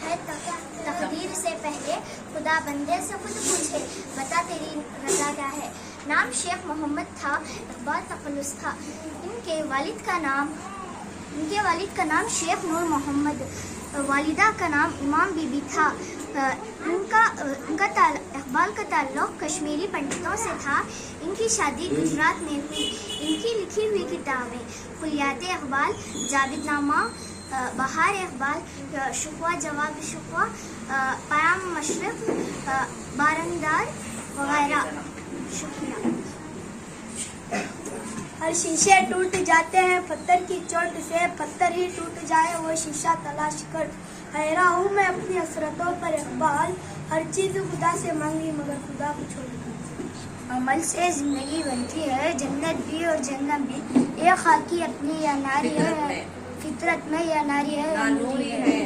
ہے تقدیر سے پہلے، خدا بندے سے خود پوچھے، بتا تیری رضا کیا ہے۔ نام شیخ محمد تھا، اقبال تخلص تھا۔ ان کے والد کا نام شیخ نور محمد، والدہ کا نام امام بی بی تھا۔ اقبال کا تعلق کشمیری پنڈتوں سے تھا۔ ان کی شادی گجرات میں ہوئی۔ ان کی لکھی ہوئی کتابیں کلیات اقبال، جاوید نامہ، بہار اقبال، شکوہ جواب شکوہ، پیام مشرق، باراندار وغیرہ۔ شکریہ۔ ہر شیشے ٹوٹ جاتے ہیں پتھر کی چوٹ سے، پتھر ہی ٹوٹ جائے وہ شیشہ تلاش کر۔ حیران ہوں میں اپنی حسرتوں پر اقبال، ہر چیز خدا سے مانگی مگر خدا کو چھوڑ دی۔ عمل سے زندگی بنتی ہے، جنت بھی اور جہنم بھی۔ ایک خاکی اپنی یا ناری ہے، فطرت میں یا ناری ہے یا نوری ہے۔